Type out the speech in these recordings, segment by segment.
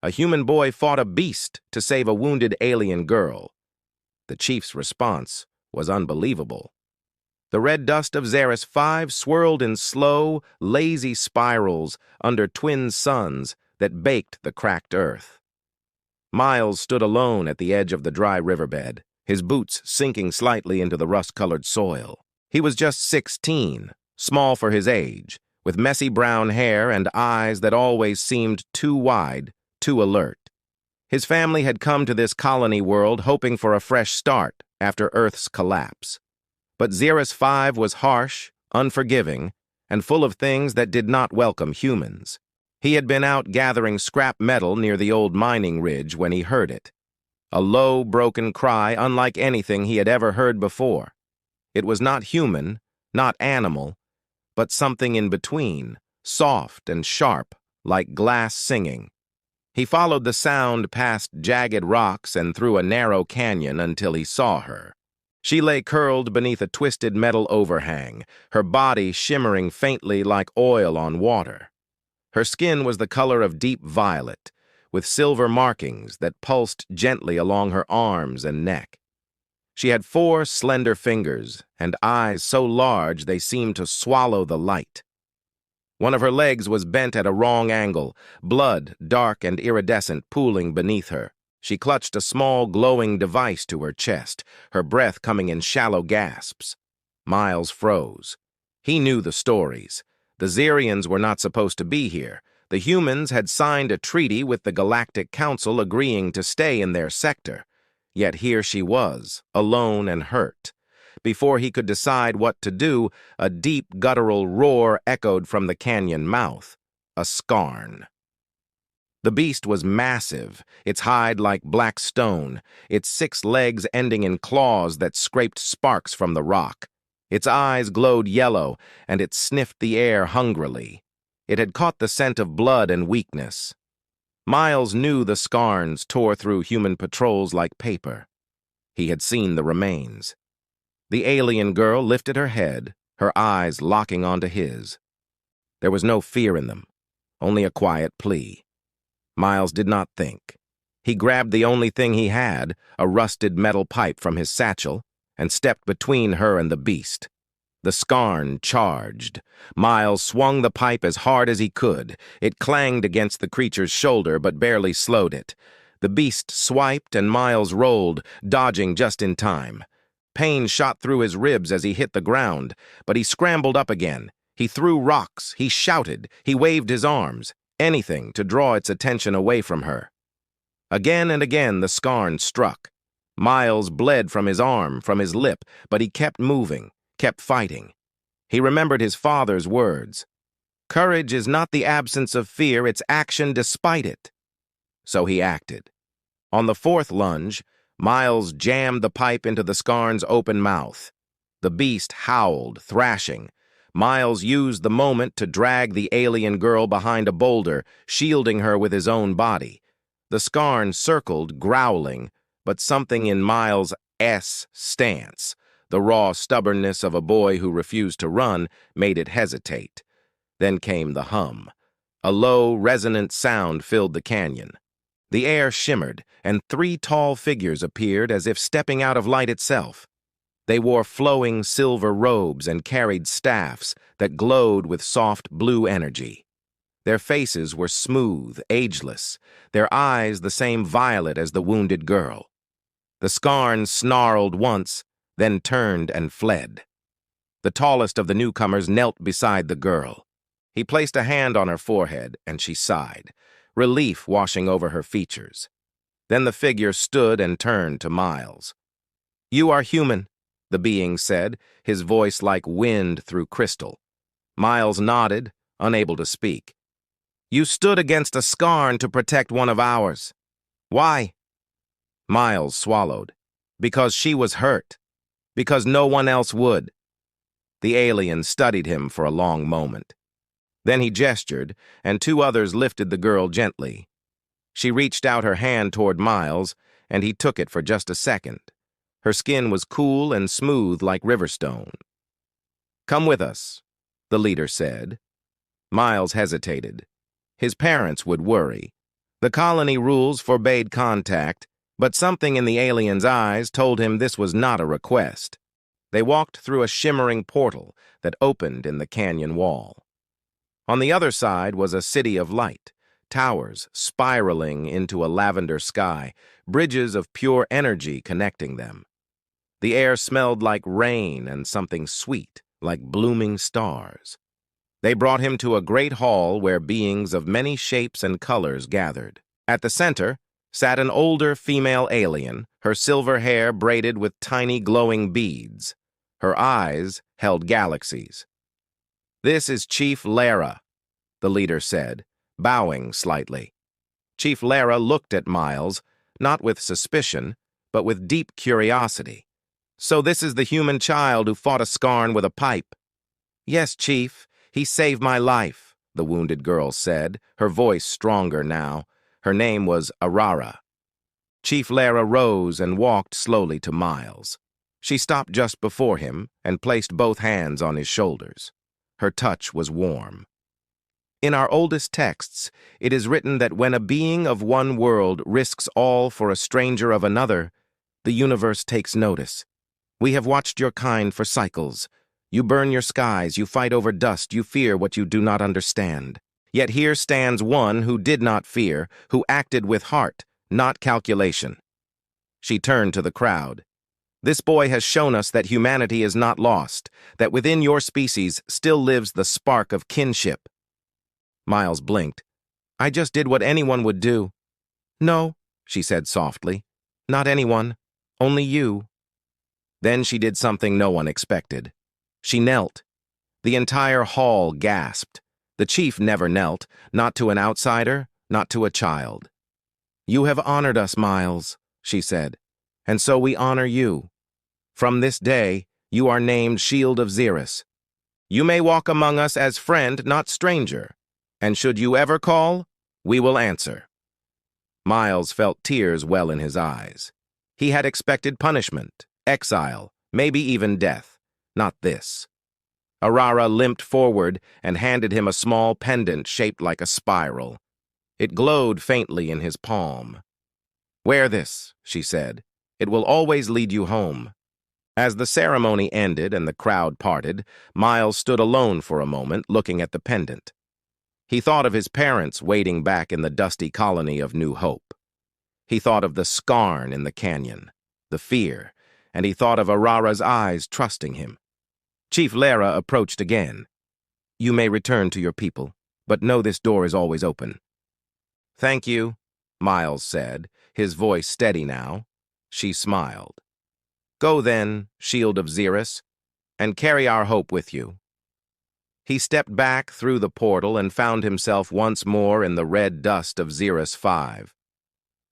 A human boy fought a beast to save a wounded alien girl. The chief's response was unbelievable. The red dust of Xeris 5 swirled in slow, lazy spirals under twin suns that baked the cracked earth. Miles stood alone at the edge of the dry riverbed, his boots sinking slightly into the rust-colored soil. He was just 16, small for his age, with messy brown hair and eyes that always seemed too wide, too alert. His family had come to this colony world hoping for a fresh start after Earth's collapse. But Xeris 5 was harsh, unforgiving, and full of things that did not welcome humans. He had been out gathering scrap metal near the old mining ridge when he heard it. A low, broken cry unlike anything he had ever heard before. It was not human, not animal, but something in between, soft and sharp, like glass singing. He followed the sound past jagged rocks and through a narrow canyon until he saw her. She lay curled beneath a twisted metal overhang, her body shimmering faintly like oil on water. Her skin was the color of deep violet, with silver markings that pulsed gently along her arms and neck. She had 4 slender fingers and eyes so large they seemed to swallow the light. One of her legs was bent at a wrong angle, blood, dark and iridescent, pooling beneath her. She clutched a small, glowing device to her chest, her breath coming in shallow gasps. Miles froze. He knew the stories. The Xerians were not supposed to be here. The humans had signed a treaty with the Galactic Council agreeing to stay in their sector. Yet here she was, alone and hurt. Before he could decide what to do, a deep, guttural roar echoed from the canyon mouth. A scarn. The beast was massive, its hide like black stone, its 6 legs ending in claws that scraped sparks from the rock. Its eyes glowed yellow, and it sniffed the air hungrily. It had caught the scent of blood and weakness. Miles knew the scarns tore through human patrols like paper. He had seen the remains. The alien girl lifted her head, her eyes locking onto his. There was no fear in them, only a quiet plea. Miles did not think. He grabbed the only thing he had, a rusted metal pipe from his satchel, and stepped between her and the beast. The scarn charged. Miles swung the pipe as hard as he could. It clanged against the creature's shoulder, but barely slowed it. The beast swiped and Miles rolled, dodging just in time. Pain shot through his ribs as he hit the ground, but he scrambled up again. He threw rocks, he shouted, he waved his arms, anything to draw its attention away from her. Again and again the scarn struck. Miles bled from his arm, from his lip, but he kept moving, kept fighting. He remembered his father's words. Courage is not the absence of fear, it's action despite it. So he acted. On the 4th lunge, Miles jammed the pipe into the scarn's open mouth. The beast howled, thrashing. Miles used the moment to drag the alien girl behind a boulder, shielding her with his own body. The scarn circled, growling, but something in Miles' stance, the raw stubbornness of a boy who refused to run, made it hesitate. Then came the hum. A low, resonant sound filled the canyon. The air shimmered, and 3 tall figures appeared as if stepping out of light itself. They wore flowing silver robes and carried staffs that glowed with soft blue energy. Their faces were smooth, ageless, their eyes the same violet as the wounded girl. The scarn snarled once, then turned and fled. The tallest of the newcomers knelt beside the girl. He placed a hand on her forehead, and she sighed, relief washing over her features. Then the figure stood and turned to Miles. "You are human," the being said, his voice like wind through crystal. Miles nodded, unable to speak. "You stood against a scarn to protect one of ours. Why?" Miles swallowed. "Because she was hurt. Because no one else would." The alien studied him for a long moment. Then he gestured, and 2 others lifted the girl gently. She reached out her hand toward Miles, and he took it for just a second. Her skin was cool and smooth like riverstone. "Come with us," the leader said. Miles hesitated. His parents would worry. The colony rules forbade contact, but something in the alien's eyes told him this was not a request. They walked through a shimmering portal that opened in the canyon wall. On the other side was a city of light, towers spiraling into a lavender sky, bridges of pure energy connecting them. The air smelled like rain and something sweet, like blooming stars. They brought him to a great hall where beings of many shapes and colors gathered. At the center sat an older female alien, her silver hair braided with tiny glowing beads. Her eyes held galaxies. "This is Chief Lara," the leader said, bowing slightly. Chief Lara looked at Miles, not with suspicion, but with deep curiosity. "So this is the human child who fought a Skarn with a pipe?" "Yes, Chief. He saved my life," the wounded girl said, her voice stronger now. Her name was Arara. Chief Lara rose and walked slowly to Miles. She stopped just before him and placed both hands on his shoulders. Her touch was warm. "In our oldest texts, it is written that when a being of one world risks all for a stranger of another, the universe takes notice. We have watched your kind for cycles. You burn your skies, you fight over dust, you fear what you do not understand. Yet here stands one who did not fear, who acted with heart, not calculation." She turned to the crowd. "This boy has shown us that humanity is not lost, that within your species still lives the spark of kinship." Miles blinked. "I just did what anyone would do." "No," she said softly. "Not anyone. Only you." Then she did something no one expected. She knelt. The entire hall gasped. The chief never knelt, not to an outsider, not to a child. "You have honored us, Miles," she said, "and so we honor you. From this day, you are named Shield of Xeris. You may walk among us as friend, not stranger, and should you ever call, we will answer." Miles felt tears well in his eyes. He had expected punishment, exile, maybe even death. Not this. Arara limped forward and handed him a small pendant shaped like a spiral. It glowed faintly in his palm. "Wear this," she said. "It will always lead you home." As the ceremony ended and the crowd parted, Miles stood alone for a moment, looking at the pendant. He thought of his parents waiting back in the dusty colony of New Hope. He thought of the Skarn in the canyon, the fear, and he thought of Arara's eyes trusting him. Chief Lara approached again. "You may return to your people, but know this door is always open." "Thank you," Miles said, his voice steady now. She smiled. "Go then, Shield of Xeris, and carry our hope with you." He stepped back through the portal and found himself once more in the red dust of Xeris 5.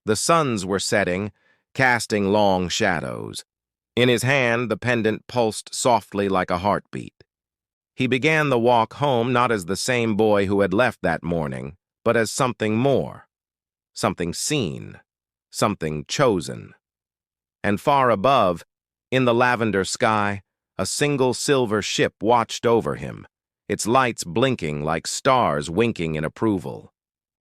The suns were setting, casting long shadows. In his hand, the pendant pulsed softly like a heartbeat. He began the walk home not as the same boy who had left that morning, but as something more, something seen, something chosen. And far above, in the lavender sky, a single silver ship watched over him, its lights blinking like stars winking in approval.